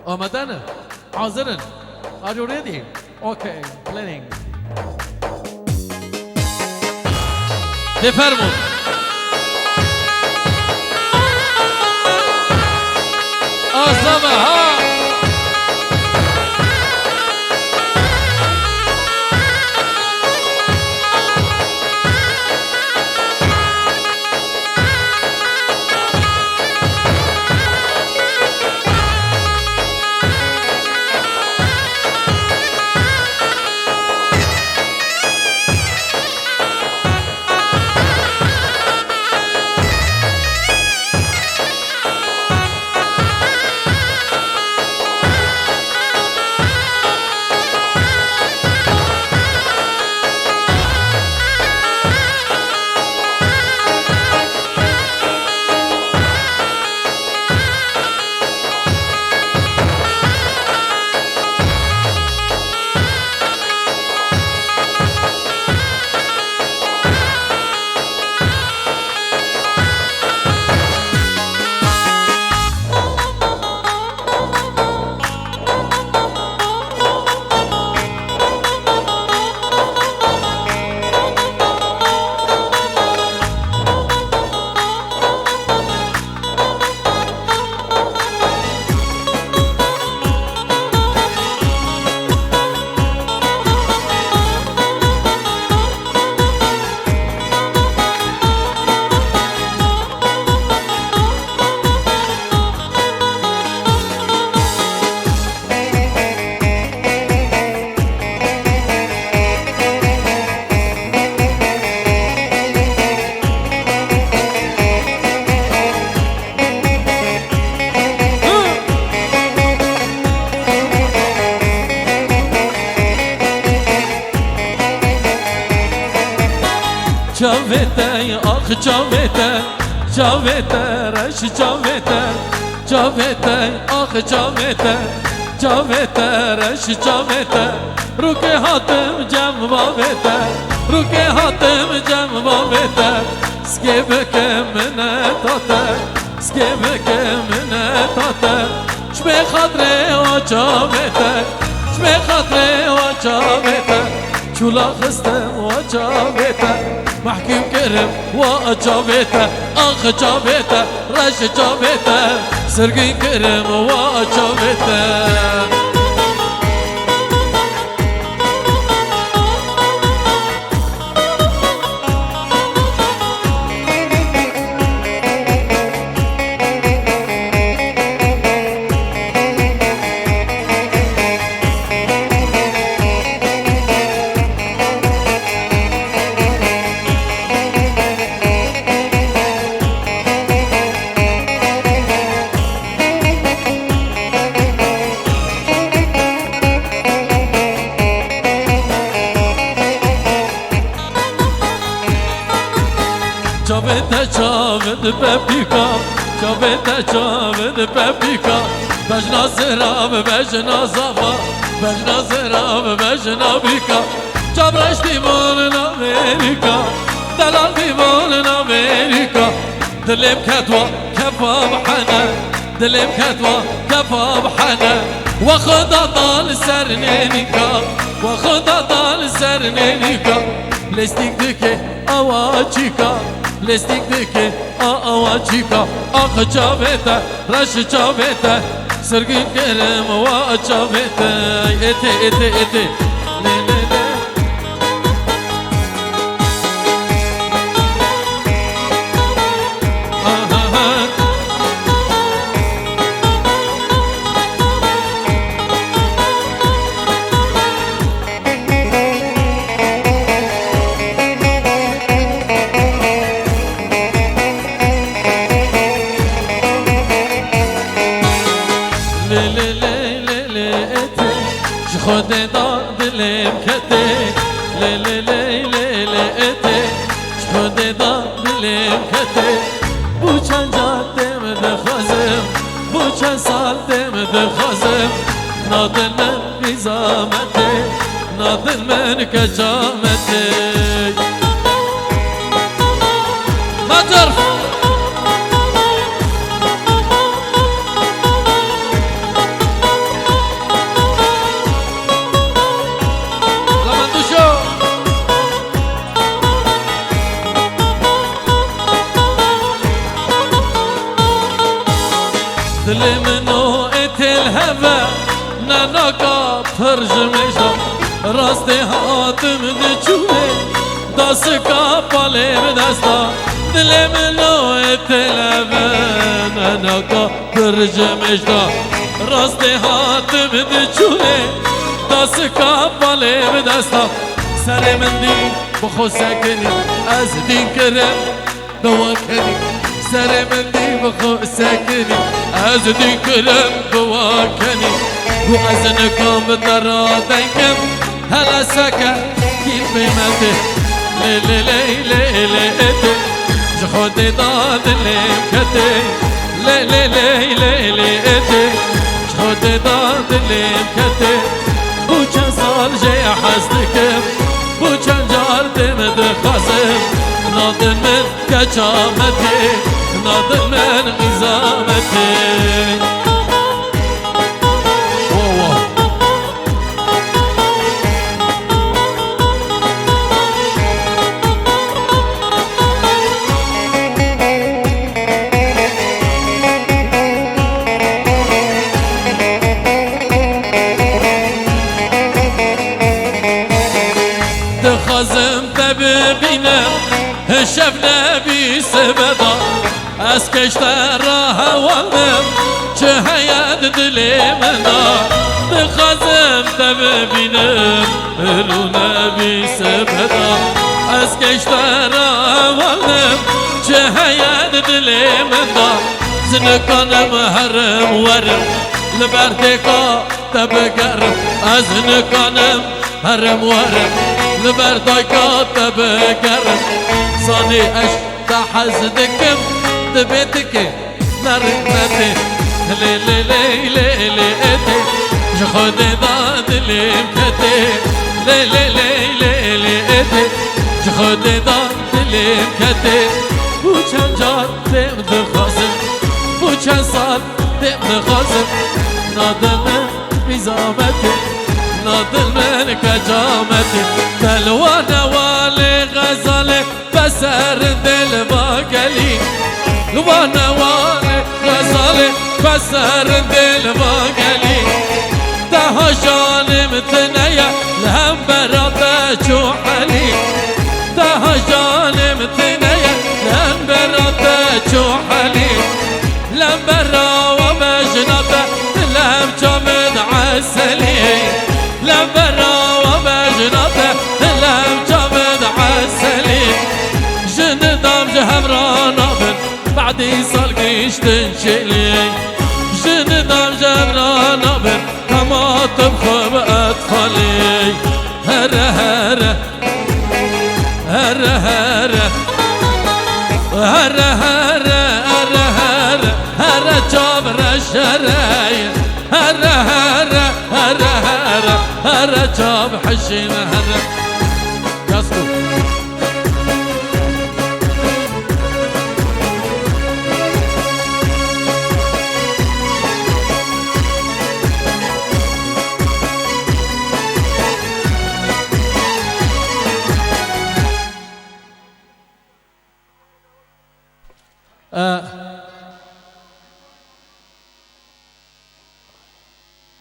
آمدن حاضرن. Are you ready? Okay, planning. بفرمون. آزمه ها. جاوته آخ جاوته جاوته رش جاوته جاوته آخ جاوته جاوته رش جاوته رو که حاتم جم باوته رو که حاتم جم باوته سکه بکه منه تاته سکه بکه منه تاته شبه خاطره و جاوته شبه خاطره و جاوته چولا خستم و جاوته محكم كرم وجابته اخ جابته رش جابته سرقي كرم وجابته جاوته جاوت بپیکا جاوته جاوت بپیکا بجنا زراب بجنا زاوا بجنا زراب بجنا بیکا جابرش دیوان امریکا دلال دیوان امریکا دلم کتوا کفا بحنا دلم کتوا کفا بحنا وخدا دال سرنینیکا وخدا دال سرنینیکا لستیک دکه آواجیکا لستیک دکه آواجیکا آخ جاوته رش جاوته سرگی کرم و جاوته ایتی ایتی ایتی خود دار دلم کته لی لی لی لی لی اته خود دار دلم کته بو چند جادم دخوازم بو چند سال دم دخوازم نادن من بیزامته نادن من کجامته مطر دل منو اتلهبه نناکا پرجمشا راست هاتم دچونه داسکا پاله بدستا دل منو اتلهبه نناکا پرجمشا راست هاتم دچونه داسکا پاله بدستا سر من دی بخو سکنی از دین کرم دوا کنی سر من دی بخو سکنی از دین کرم دوا کنی و از نکام درا دنگم هلا سکه کیم بیمته لی لی لی لی لی جخود داد لیم کته لی لی لی لی لی جخود داد لیم کته بو چند سال جای حسدکم بو چند جار دمد خاسم نادن من کچامتی نادن من غزامتی دخازم ببینم شب نبی سبدا از کشتر راه وانم چه حیات دلی منا دخازم ببینم رو نبی سبدا از کشتر راه وانم چه حیات دلی منا زنکانم هرم ورم لبردکا تبگرم از نکانم هرم ورم لبردكا تبكرم صاني اش تحزدكم دبيتك نرمتي لي لي لي لي لي اتي جخود داد لي مكتي لي لي لي لي لي اتي جخود داد لي مكتي وچن جار دم دخازم وچن سال دم دخازم نادم بزامتي نادل من كجامتي تلوانا والي غزالي بسر دل باقلي وانا والي غزالي بسر دل باقلي تها جانم تنيا لهم براتا جوحلي تها جانم تنيا لهم براتا جوحلي لهم برا ومجنطة لهم جامد عسلي لبرا ومجنطه لم جامد عسلي جن دام جهبرانا بن بعدي صال قيش تنشلي جن دام جهبرانا بن كما تبخب أطفالي هره هره هره هره هره هره هره هره هره جابر الشرايا هره هره هره هره هره جاب حشينا هره ياسكو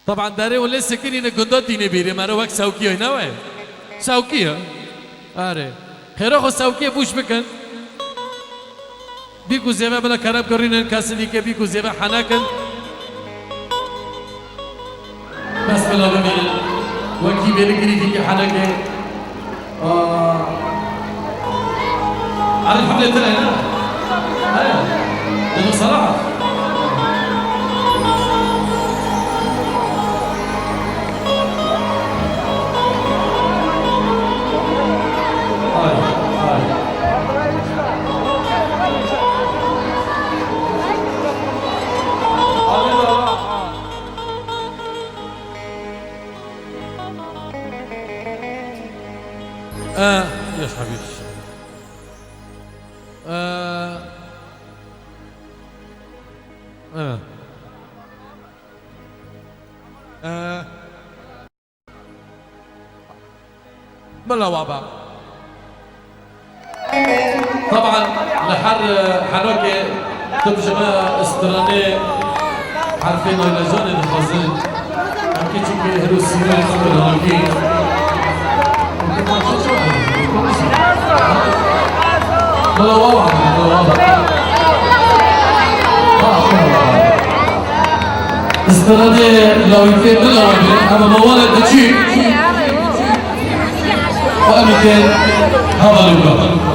طبعا داره ولی سکنی نگندات دینه بیره مرا وقت سوکی های نوه سوکی ها آره خیره خو سوکی بوش بکن بیکو زیبه بلا کرم کرینن کسی دیگه بیکو زیبه حنا کن بس بلا ببینن وکی بیره کری دیگه حنا کن على الحمد لله لأنه صراحة يا حبيبي بلا وابا طبعا لحر حنوكي ترجمة استراني عارفين إلى جانب الخزين أكيد شكل هروسي ما يخبر هاكي لا والله استرادي لو يمكن لا أنا موالد تشي وأمكن هذا الوقت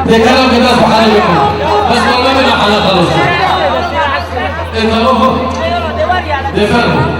ذكرهم الناس بحالهم بس والله على خلاص تمام بفرمایید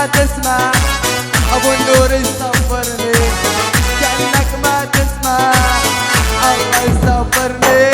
ما تسمع ابو النور يصبرني كأنك ما تسمع الله يصبرني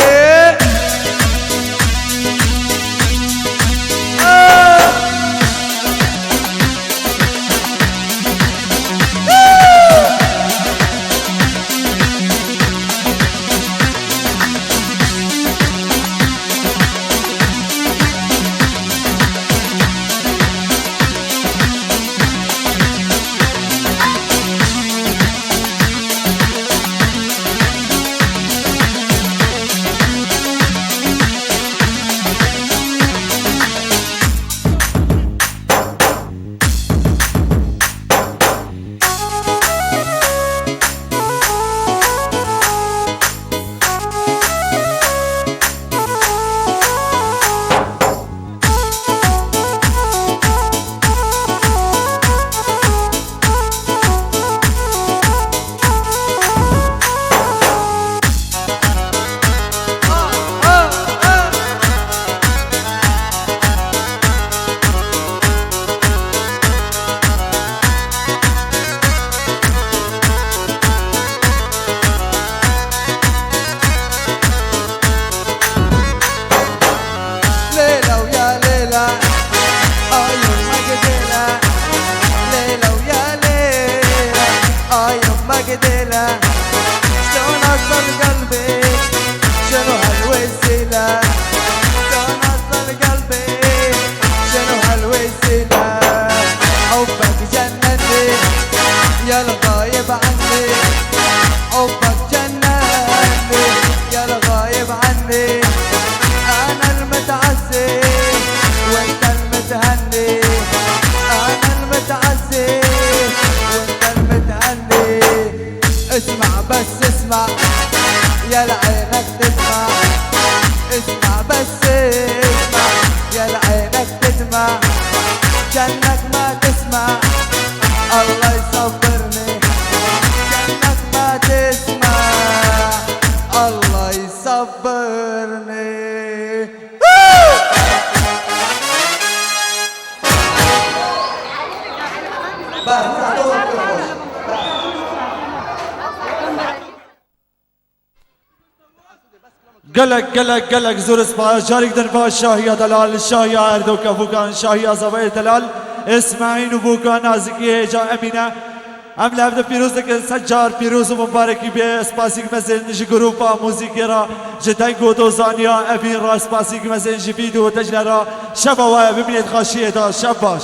شلون أصل قلبي شنو هالوسيلة شلون أصل قلبي شنو هالوسيلة حبك جنني يا الغايب عني حبك جنني يا الغايب عني أنا المتعزي وأنت المتهني أنا المتعزي وأنت المتهني اسمع بس اسمع يا لعينك تسمع اسمع بس اسمع يا لعينك تسمع كأنك ما تسمع الله يصبرني كأنك ما تسمع الله يصبرني قلق زور سپاس جارك دنفا شاهية دلال شاهية اردو كفوكان شاهية زوائر دلال اسماعين وفوكان نازكي هيجا امينة ام لابد پیروزك سجار پیروز و مبارکی به سپاسیک مزن جی گروپا موزیکی را جتنگو دوزانیا امین را سپاسیک مزن جی ویدیو تجنه را شب و ببینید خاشیه دا شب باش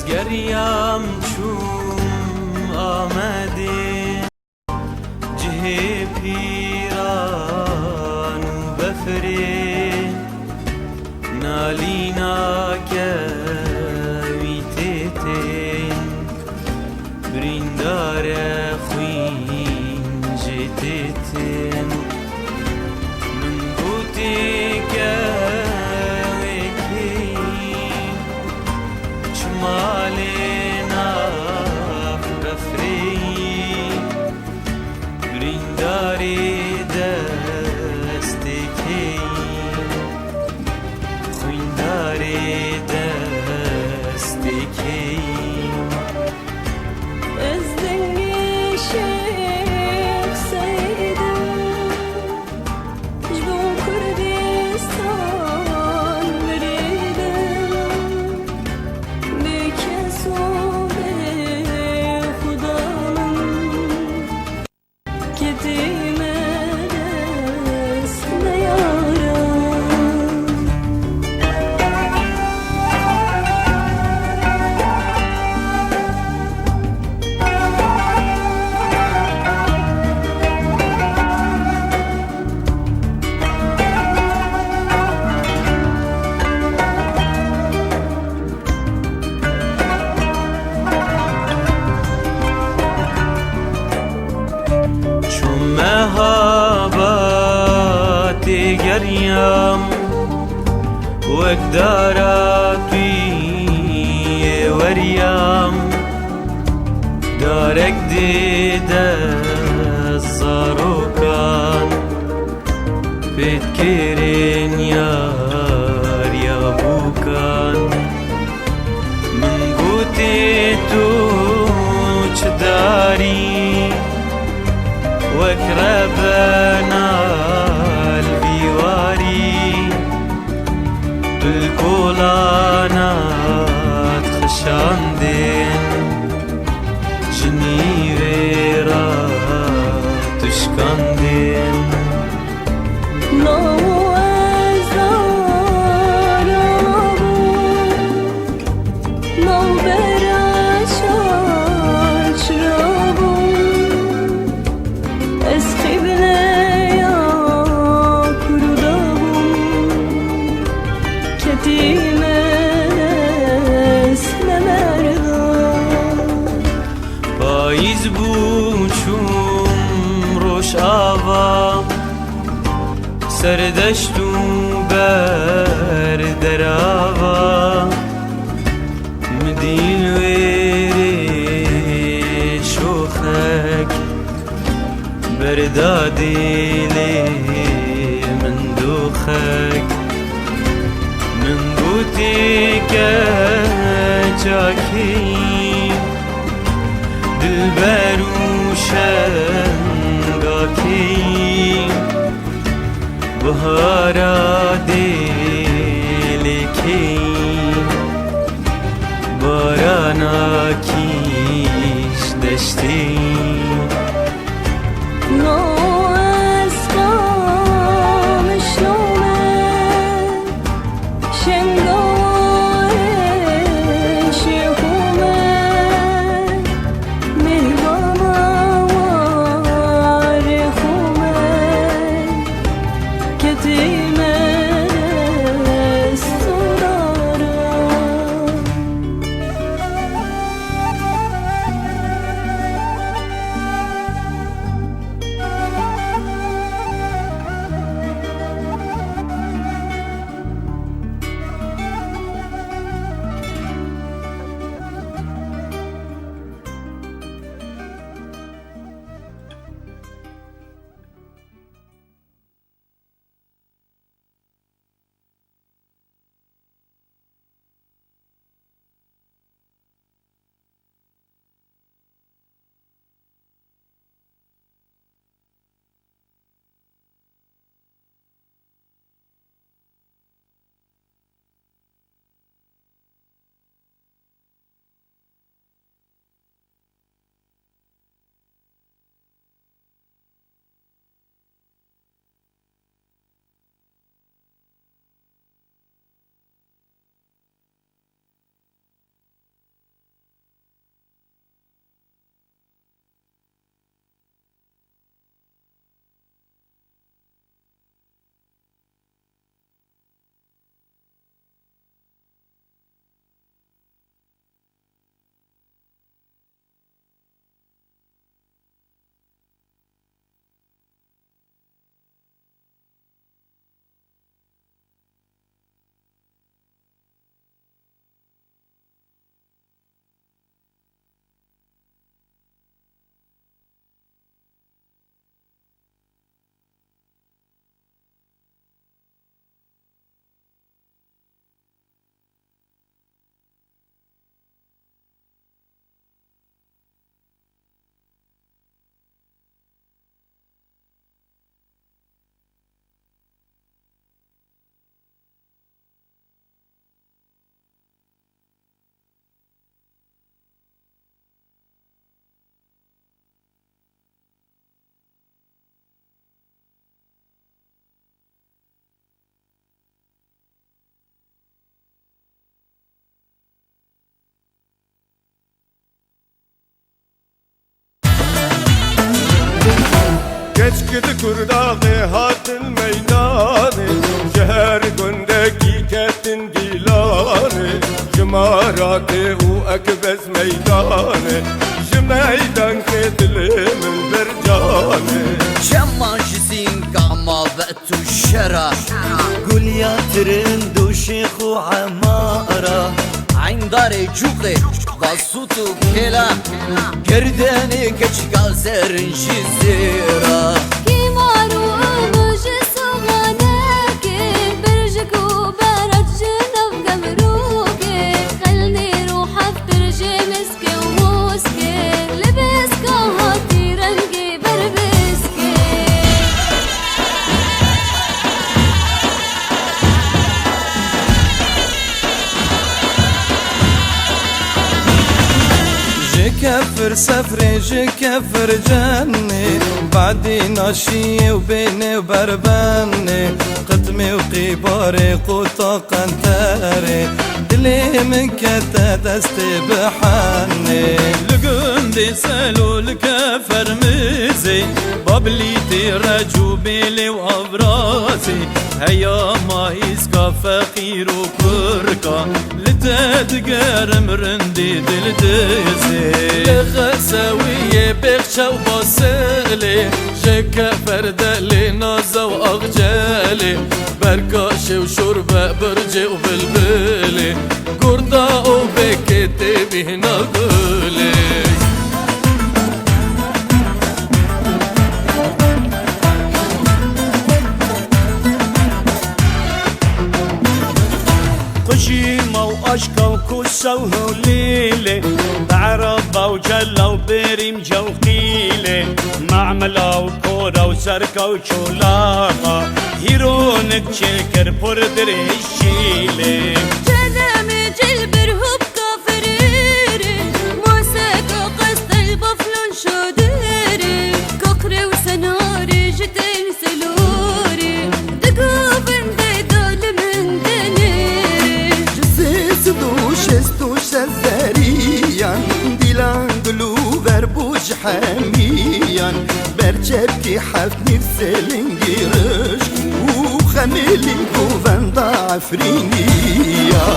گریم چون آمده جه پیران و بفره نالینا کوی تیتین بریندار خوین جتیتین من بوتی کوی کین چمالنا بفری برینداری دستی کین خوینداری دستی کین از دنگی شیخ سیدم مهاباتي قريم وقداراتي وريم دارك ديدا الصاروكان بتكيرين يار يا بوكان من قوتي توش داري وكربنا البيواري بالكولانات خشاندين جنيفيرا تشكاندين پاییز بوشم روش آوا سردشت و بر دراوا مدین ویری شوخک بردادی لی من دوخک من بوتی که چاکی دلبر و شنگاکی بهارا دلکی بارانا کیش دشتی Geçkidi kurdağı hatın meydanı Şehir gündeki ketin dilanı Jımaratı u ekbez meydanı Jı meydan kedilimin bir canı وقت الشرع قول يا ترند وشيخ وعمارة عين داري جوقي بصوت وكلا كرداني كشكال زرنجي زيرا كفر سفري كفر جني بعدي ناشي وبيني وبربني قدمي وقيباري قوطا قنتاري دلي من كتا دستي بحني لقندي سالو الكفر مزي بابلي تيرجو بيلي وابراسي هيا ما يسكا فقير وكركا لتدقر مرندي دلدزي لغساوية بخشة وباسلي جكا فردالي نازا وأغجالي بركاشي وشوربة برجي وبلبلي قردا وبكتي بهنا قولي قشيمة وأشكا وكوسة وهوليلي بعربة وجلة وبرمجة وقيلة معملة وكورة وزركة وشولاطة هيرونك شكر بردر الشيلة جنامي جلبر هوب كافريري موسيقى قصد البفلون شوديري كوكري وسناري جتين سلوري دقوبن ديدول من دنيري جسيس دوش سزاريان ديلان قلوبر بوج حميان برچبتي حفني سلنجيرش وخميلي قوفن ضعفرينيا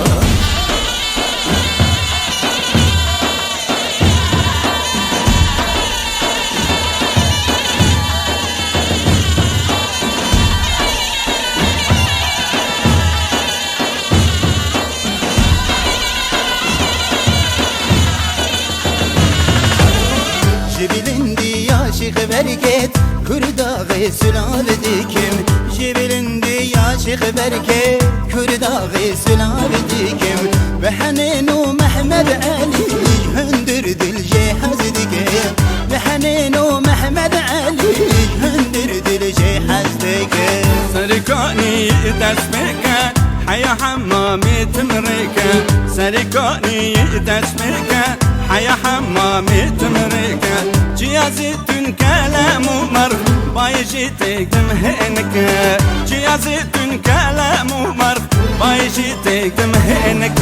جبلندي يا شيخ بركت كردا غيسلال ديكم جبلندي يا شيخ بركت كردا غيسلال ديكم بحنين ومحمد علي هندر دل جهاز ديكم بحنين ومحمد علي هندر دل جهاز ديكم سركاني دسمك حيا حمامي تمريكا سركاني دسمك حيا حمامي تمريكا جيازيتن كلام مر بايجيتك تمهنك جيازيتن كلام مر بايجيتك تمهنك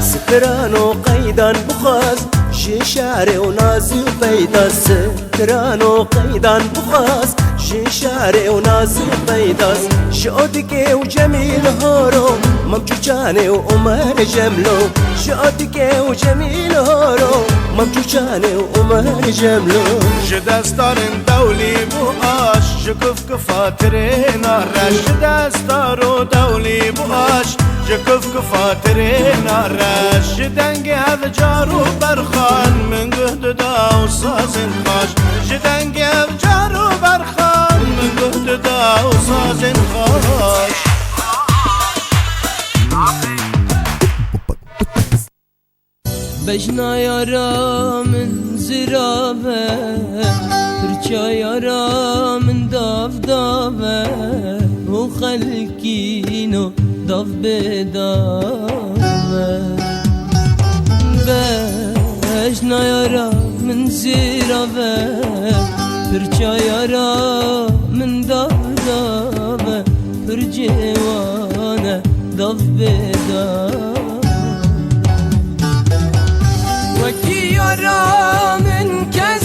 سترانو قيدان بخاز جي شعري ونازي وبيدا سترانو قيدان بخاز جي شعري ونازي وبيداس شوتكي وجميل هورو ممجوجاني وأمر جملو شوتكي وجميل هورو ممجوجاني وأمر جملو جدستارن دولي بوآش جكف كفاترين الرش جدستارو دولي بوآش جكف كفاترين الرش جدنجي هذا جارو برخان من قهد دا وصازن خاش جدنجي هذا جارو برخان من قهد دا وصازن خاش بجنا يارا من زرابة ترجع يارا من دافدافة وخلكينو ضف بدافة بجنا يارا من زرابة ترجع يارا من دافدافة ترجع وانا ضف بدافة وكي يرى من كذا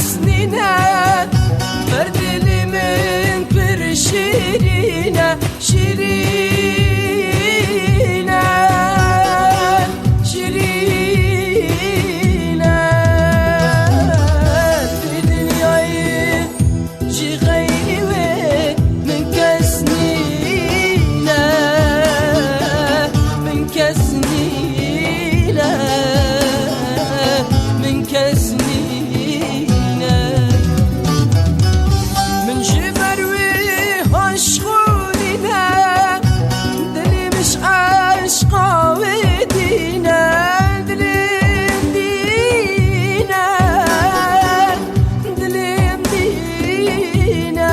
كسنينه من شفر وهشغولنا دلي مش عشقا ودينا دلي مدينا دلي مدينا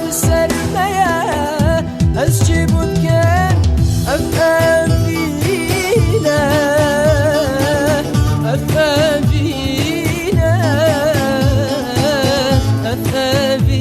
بالسرمية أسجبت كان أفهم فينا أفهم فينا أفهم فينا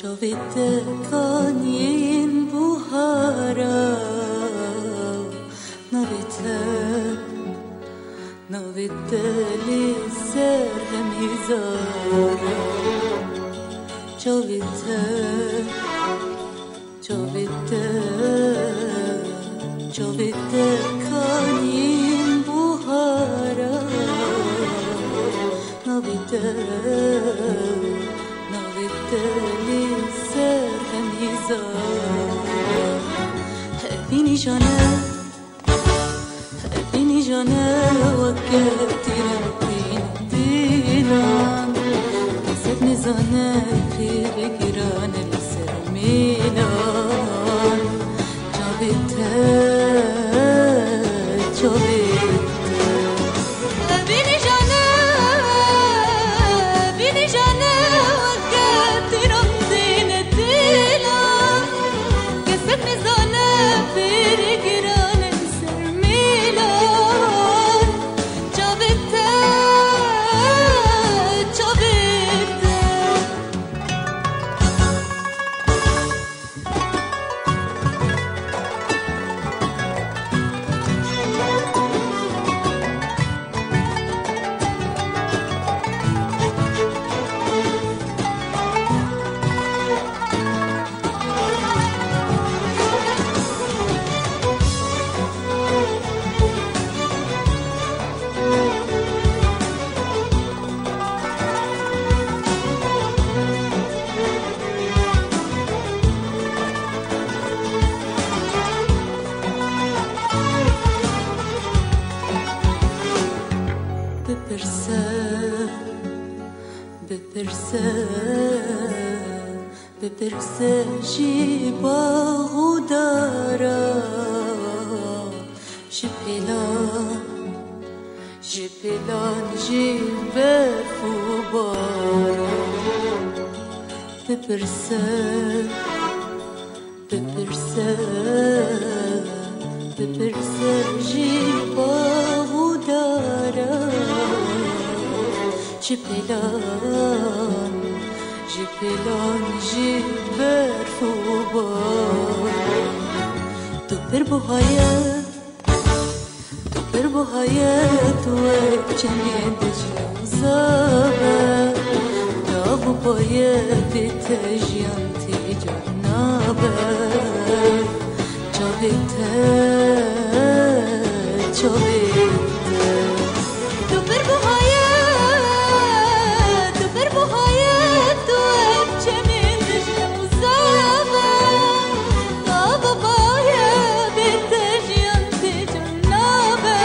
Chovite kanyin buhara Novite li serhem hizara Chovite kanyin buhara Novite li serhem hizara Bini jane وقتي ربين دينان كسب نزانه في بقران السرميلان جابته بini jane وقتي ربين دينان كسب نزانه في بقران السرميلان بپرسه جیبا غدارا جپلان جیبه فوبارا بپرسه جیبا غدارا جپلان جیبر فوبارا تو پر بو hayat ve çemiyende cevzaba Davu boye bitejiyan ticanaba Çavite Tu per bu hayat ve çemiyende cevzaba Davu boye bitejiyan ticanaba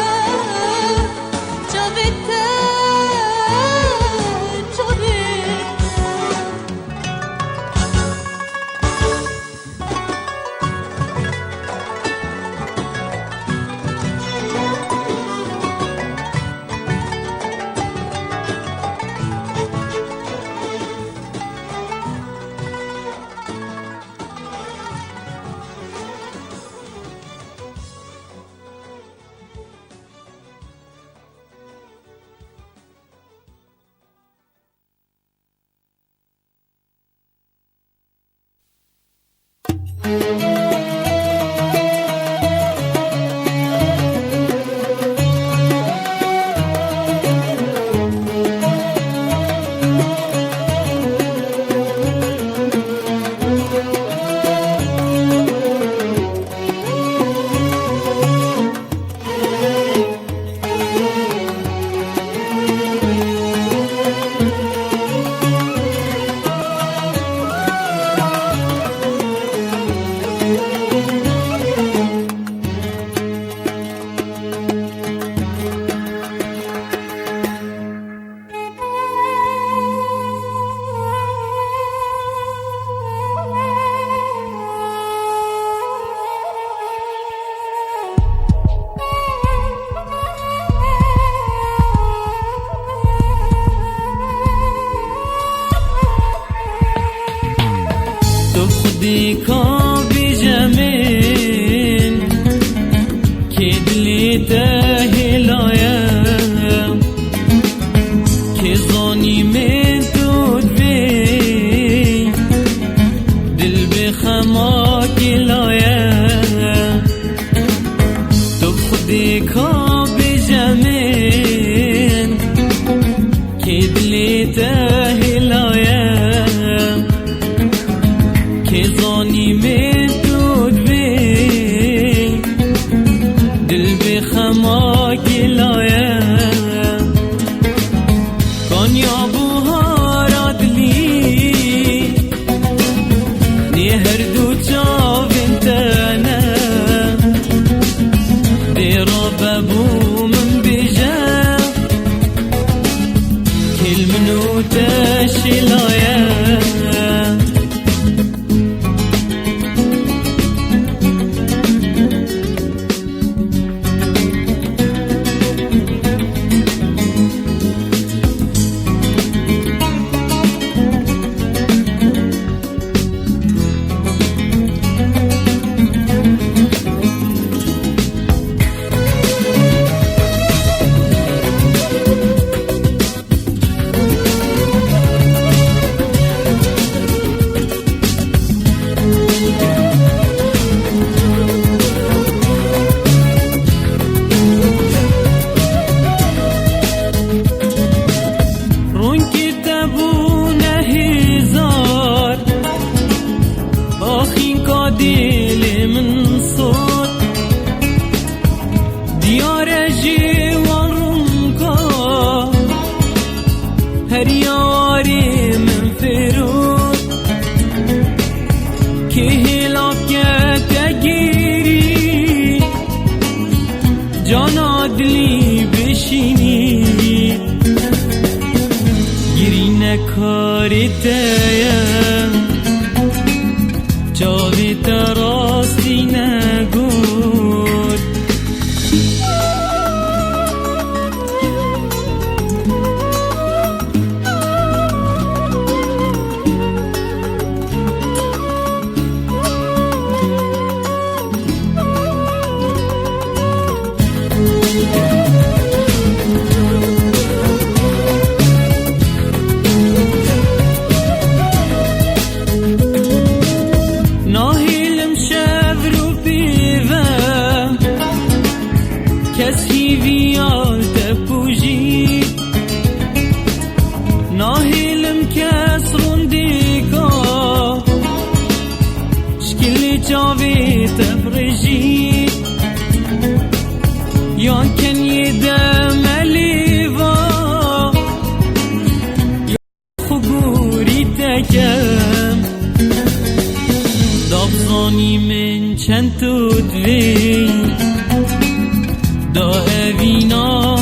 خودی کا بیجمین که دلی تهلایم که زانی من دود بی دل بخما کلایم تو خودی کا بیجمین که دلی تهلایم که زانی من دود بی دل بخما کلایم کانیا بوهارا دلی نی هر دو چاوین تنه دیرا ببو من بیجم کل منو تشلایم دل من صوت ديار جوارنكا هر ياري من فرود كهلاك تجيري جانا دلي بشيني گیرینه کاری تایم جاوی تراستی نگود کسی ویال تپوژی ناهیلم کس روندیگا شکلی چاوی تفرجی یان کنی دملیوا یا خبوری تکم دابزانی من چند تو دوی دا اوینا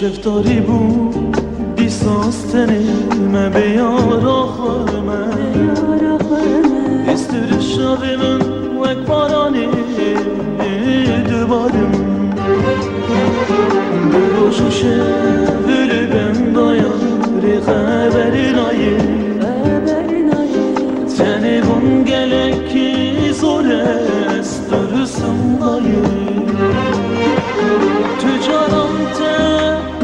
شفتاری بود دیساستنه من به یار آخر من استر شب من وک بارانه دوبارم بروشوشه بره بم دایم ری خبری نایه تنه بون گلکی زور است درستم دایه تجارم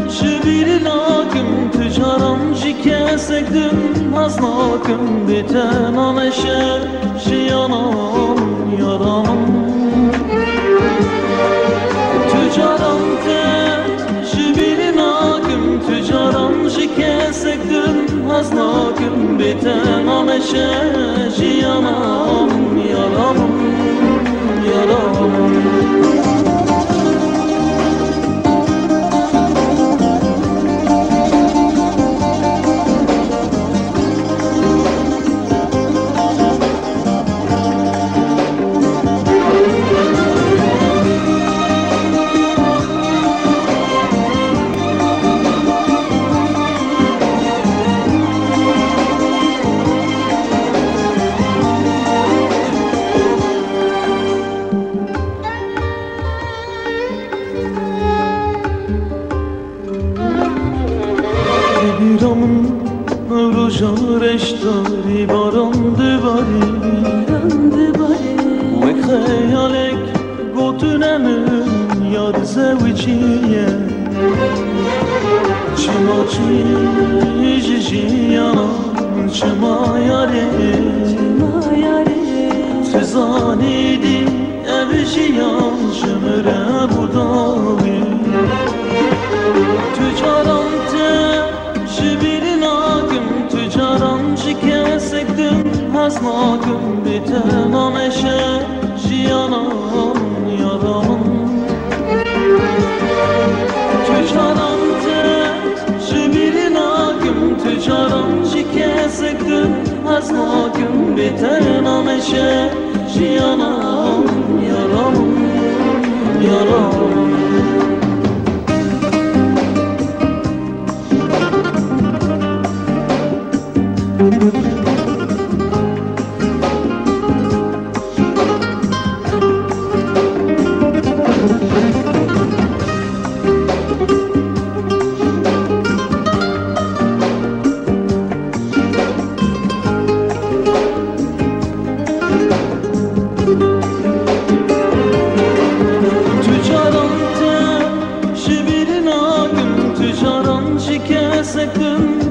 شبیر ناکم تجارم جی کسکدم از ناکم بتنانشه جیانم یارم تجارم شبیر ناکم تجارم جی کسکدم از ناکم بتنانشه جیانم یارم یارم من یاد زوجیه چما چی جیانا چما یاره تو زانیدی اوشیان شمره بوداوی تو جارم ته شبیری ناکم تو جارم شکستکدم هست ناکم بیتر نامشه جیانم یارم تو جارم ته شبیری ناکم تو جارم شکستکدم هست ناکم بیتر نامشه جیانم یارم یارم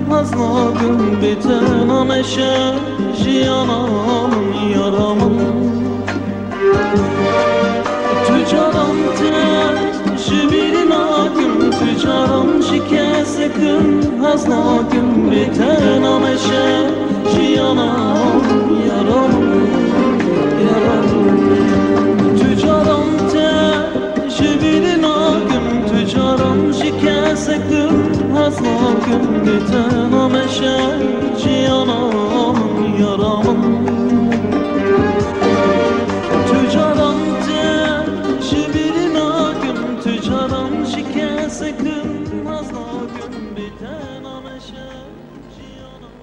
Haznagım biten ameşe jiyanam yaramım Tücaram te şibirin agım Tücaram şikesekim Haznagım biten ameşe jiyanam yaramım Tücaram te şibirin agım Tücaram şikesekim Haznagım biten ameşe jiyanam yaramım Tücaram te şibirin agım Tücaram şikesekim Haznagım biten ameşe jiyanam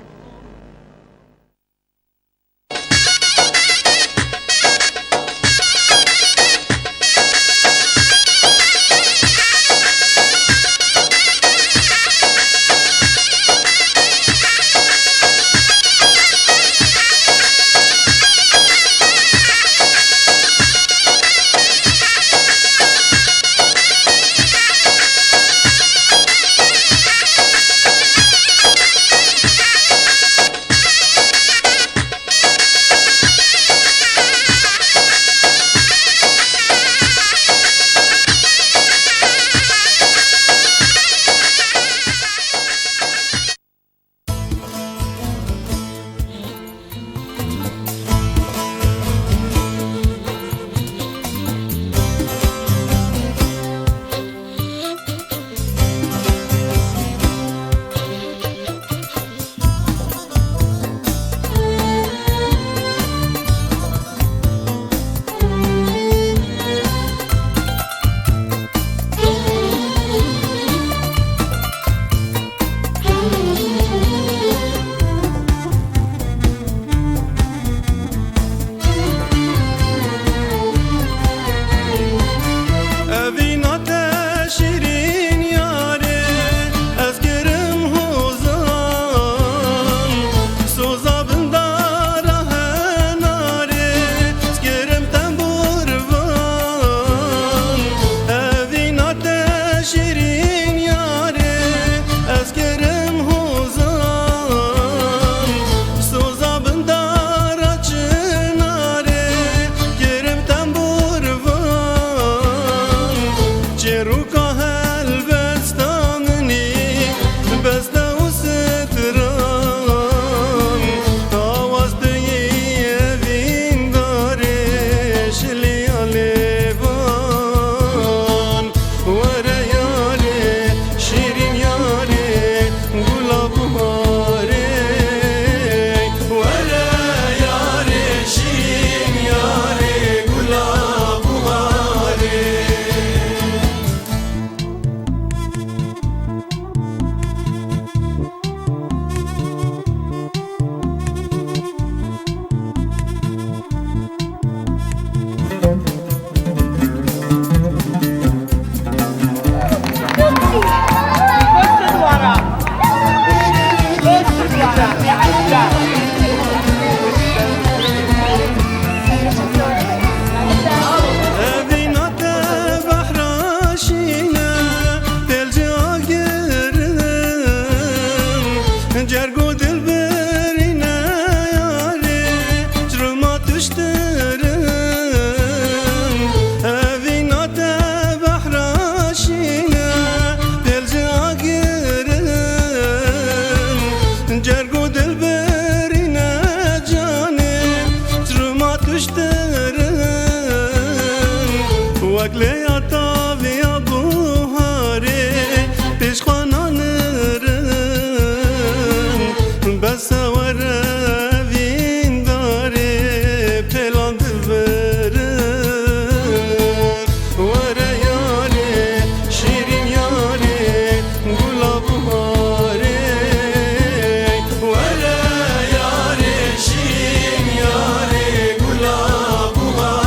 وقلي طابي ابو هاري پیش خانان رن بس وروین داره پلان دورن وره یاره شیرین یاره گلاب هاره وره یاره شیرین یاره گلاب هاره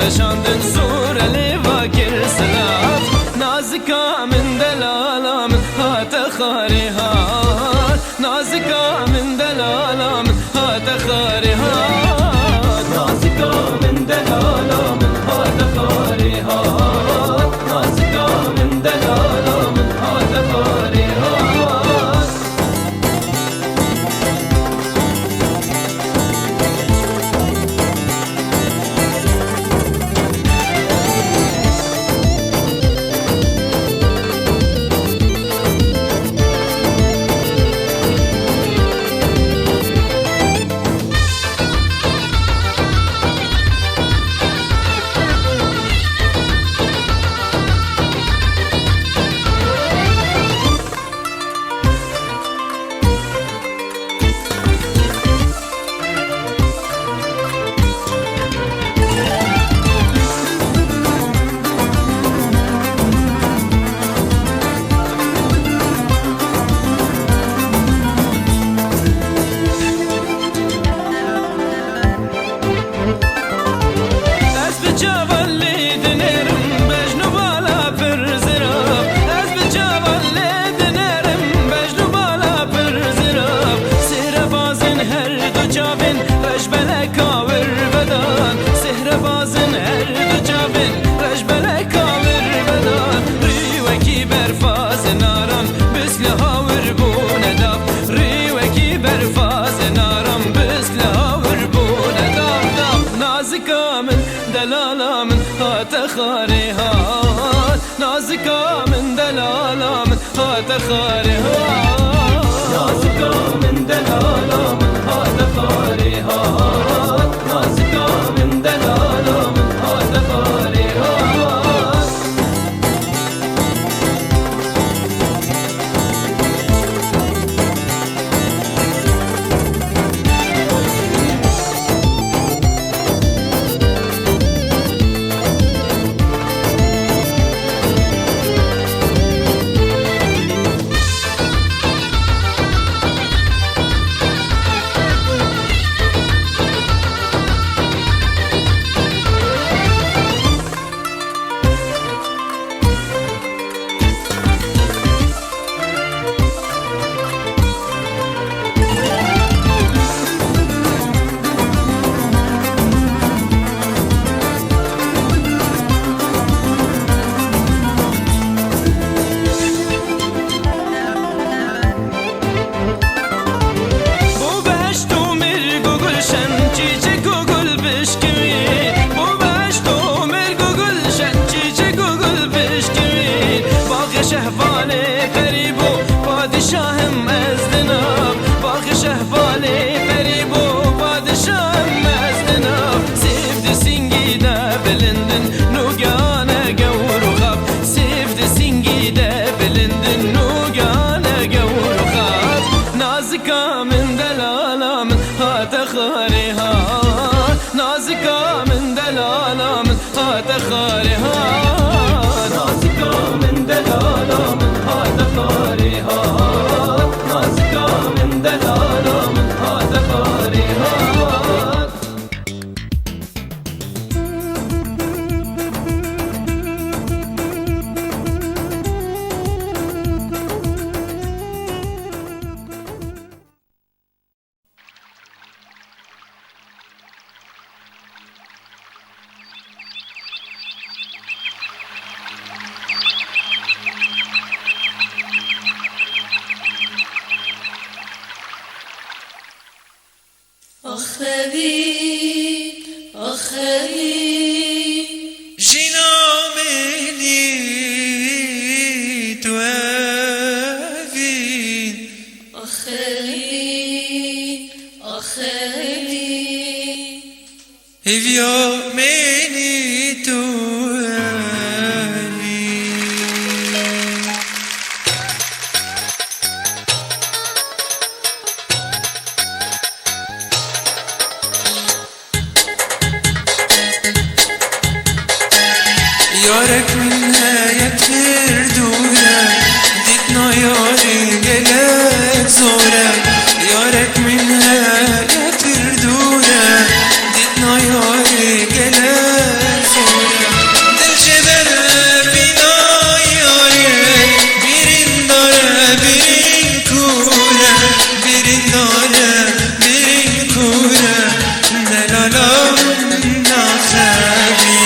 رشاندن زور لیوا کرسلاف نازکا من دلالا من هات خاری هات نازکا من دلالا من هات خاری هات نازکا من دلالا من هات خاری هات نازکا من دلالا من هات خاری هات خاري هات نازكا من دلالا من هات خاري هات نازكا من دلالا من هات خاري هات نازكا من دلالا من هات خاري هات نازكا من دلالا من هات خاري هات نازكا من دلالا من هات خاري هات نازكا من دلالا من هات خاري هات نازكا من دلالا من هات خاري هات يارك منها يكثر دورك ديتنا ياري قلق زورك يارك منها يكثر دورك ديتنا ياري قلق زورك دل جبل بنا ياري بيرين دارا بيرين كورا بيرين دارا بيرين كورا دلالا نخابي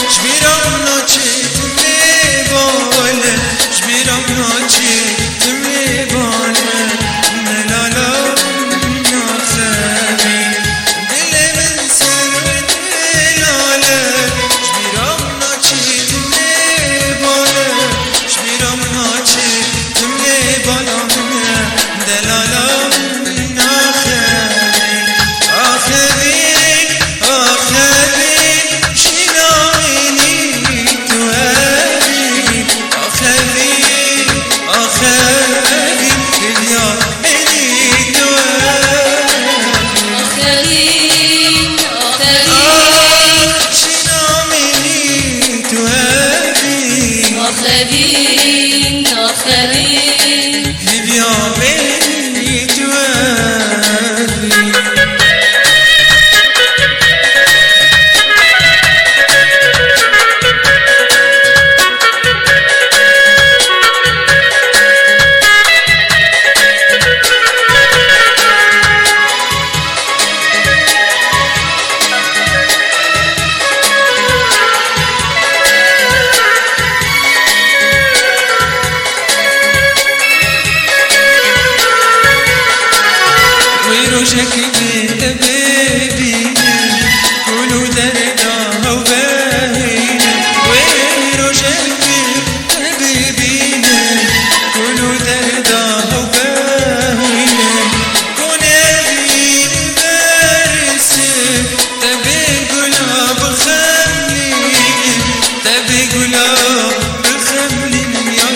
Şbir آخرین آخرین بیا بینی توانی شكلي تبيبينا كلو دردها وباهينا ويرو شكلي تبيبينا كلو دردها وباهينا كوني بارسة تبي قلاب خملين تبي قلاب خملين يا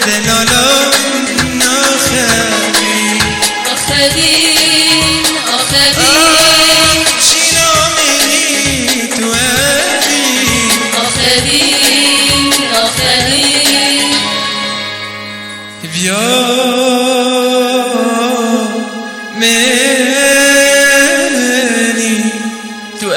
دلالا ناخالين آخرین آخرین آخرین آخرین بیا منی تو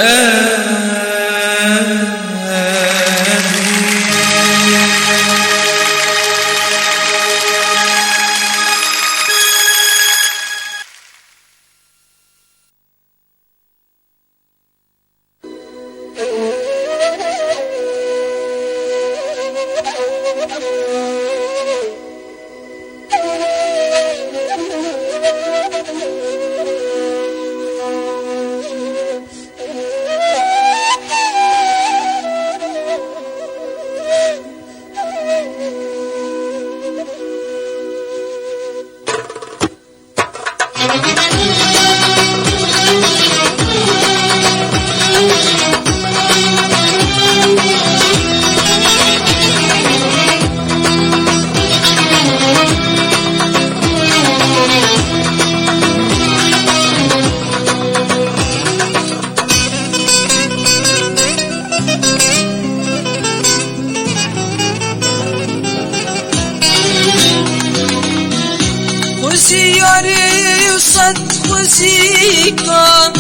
خوشیاری و صد خوشیکا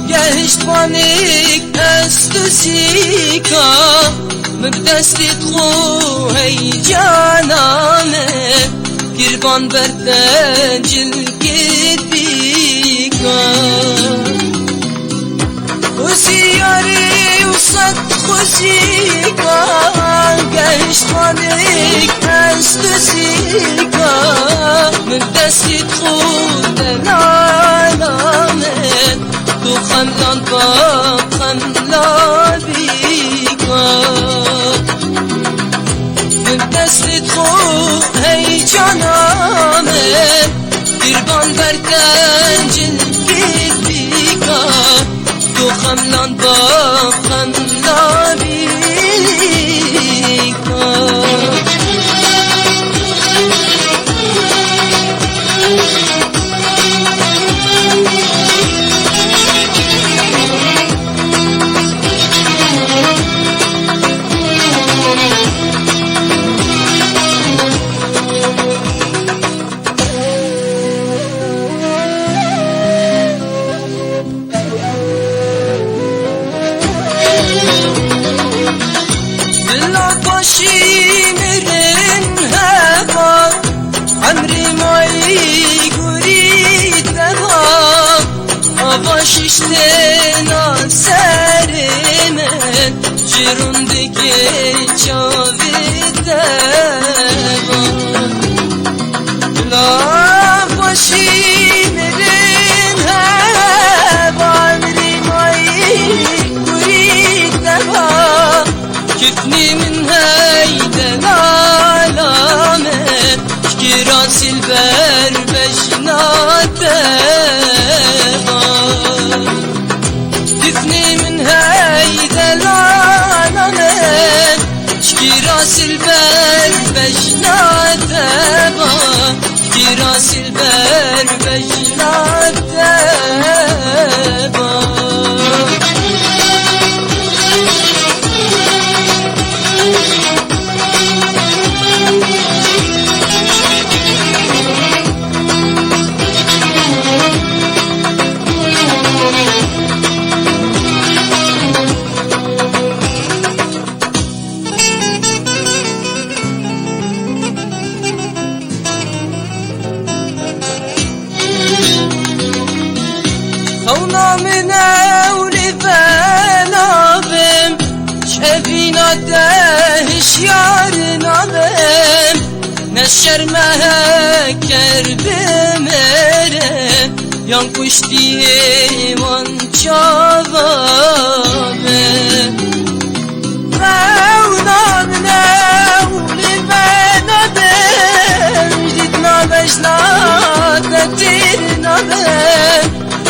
گهشت بانک است و سیکا من دستت خو هی جانانه گربان بردن جلگت بیکا خوشیاری و صد خوشیکا گهشت بانک است و سیکا من دستت خود العالمين تو خملان با خملان بیگا من دستت خود هی جانامن گربان بردن جلگت بیگا تو خملان با خملان بیگا ششتنا سرمن جرندگی چاویده لا باشی مرن هوا عمری مایی گریده با کفنی من هیدن عالمن شکراس البر بجناته تفني من هيدا العالمين شكي راس راس البر بجناتبا في راس البر بجناتبا خونا من اولي فنابم شبينا دهش يارنا بم نشر مهكر بمره ينكشتي من شبابم خونا من اولي فنابم جدنا بجنا تتيرنا بم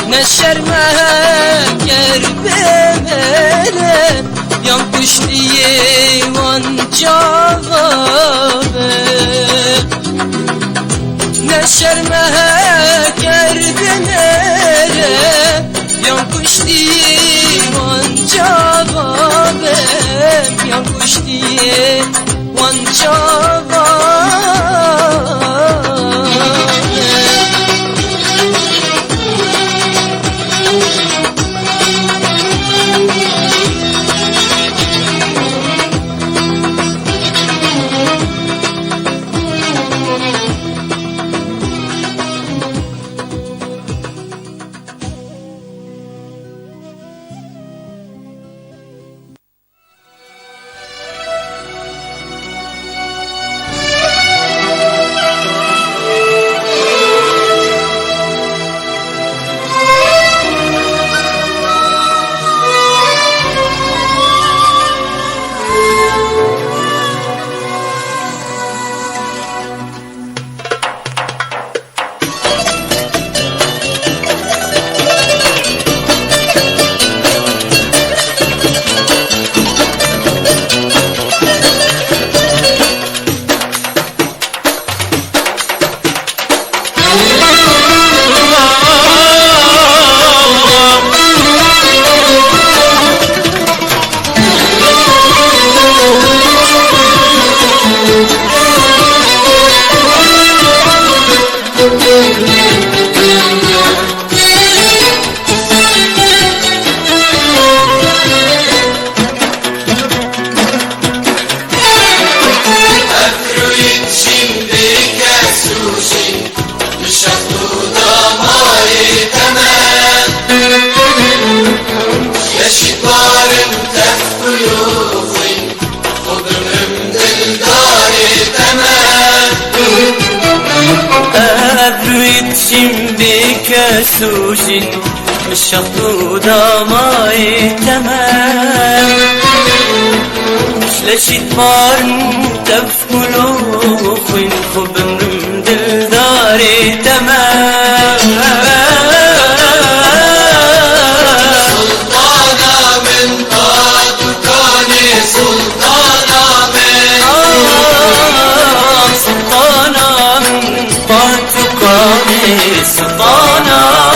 نشر مهكر بمره ينكشتي من شبابم نشر مهكر بمره ينكشتي من شبابم ينكشتي من سوشي الشطو دماي تمام شلشت مارن تفكلو خين خبن دل داري تمام سلطانة من طاقتاني سلطانة من سلطانة من طاقتاني سلطانة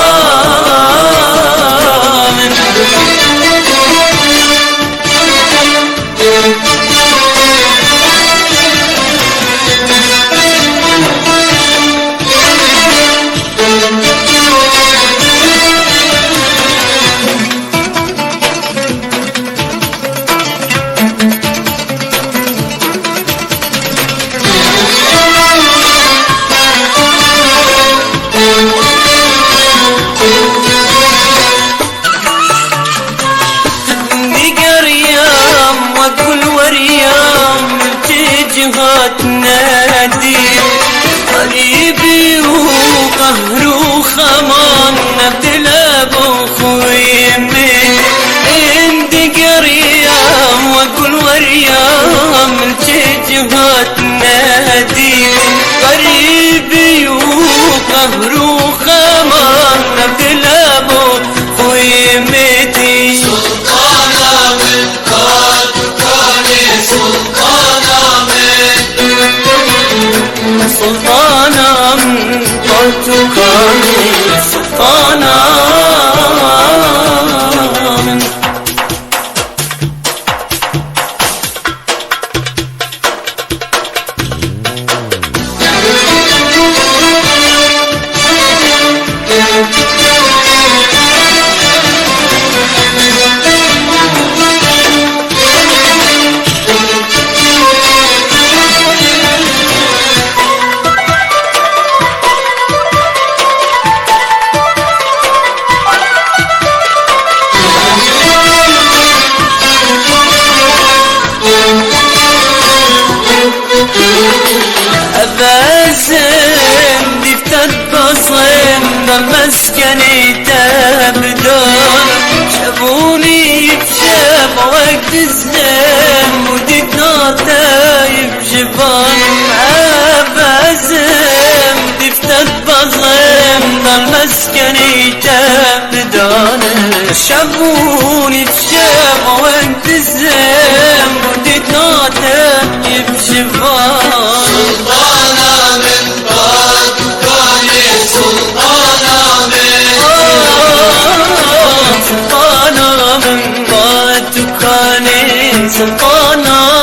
نادي قريبي وقهر وخمان نبتلاب وخويمي عندي قريام واقول وريام الجهات نادي قريبي وقهر وخمان نبتلاب وخويمتي سلطانة من قاد كاني سلطانة تزلم وديك نار تايب جبان عبازم دفتت بظلم ضل مسكني تابدان شابوني تشاب وانت تزلم وديك نار تايب جبان سلطانة من بعد كاني سلطانة من سلطانة من بعد كاني سلطانة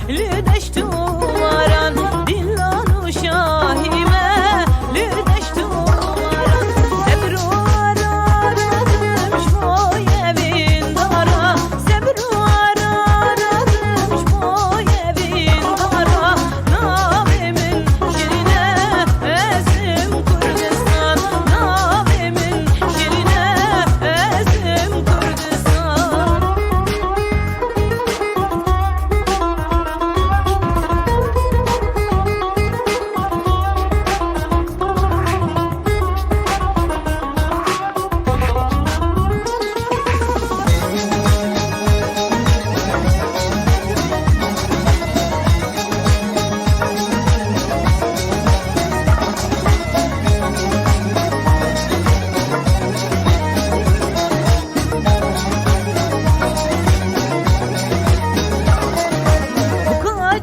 لدشت واران دلان وشاهمة لدشت واران سبر واران شوية بين دارا سبر واران شوية بين دارا نابي من شرنا اسم كردستان نابي من شرنا اسم كردستان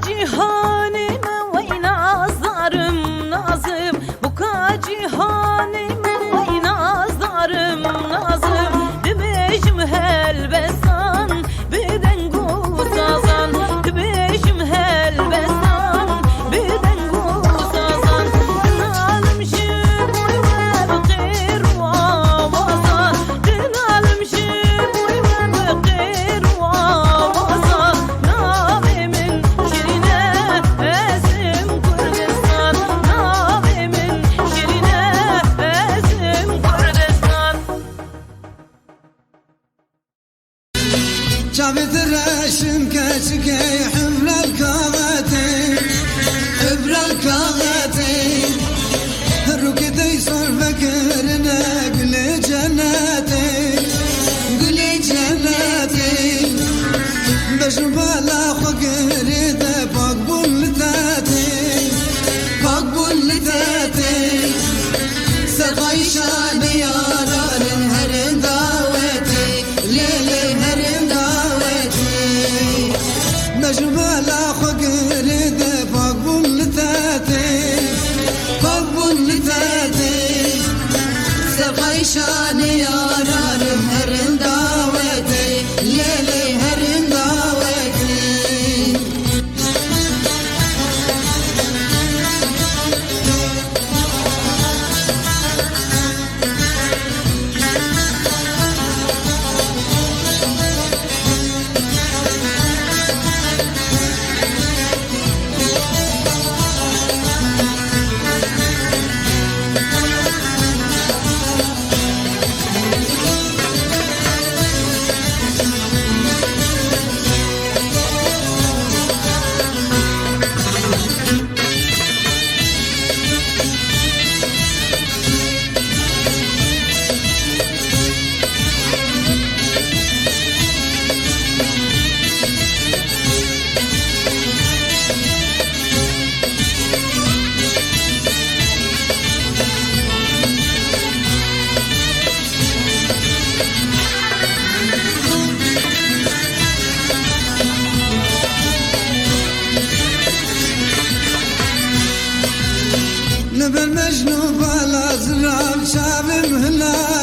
cihanime vay nazarım nazım Buka cihanime vay nazarım nazım Dibişim helbestan biden gusazan Dibişim helbestan biden gusazan Dınalım şibuy ve bıkir ve avazan Dınalım şibuy ve bıkir ve avazan Navimin şirine esim Kurdistan Navimin şirine esim Kurdistan جابت الراشم كاشكي حبر الكاغاتي حبر الكاغاتي الركضي صار فكرنا قلي جناتي قلي جناتي بشوف خقري ذا بقبل لذاتي بقبل لذاتي سرغيشان يا رارن هرن داوتي ليلي هرن داوتي بشوف خقري ذا بقبل لذاتي بقبل لذاتي سرغيشان يا رارن هرن داوتي ليلي هرن داوتي نبى المجنون بالا زراب شاب مهلا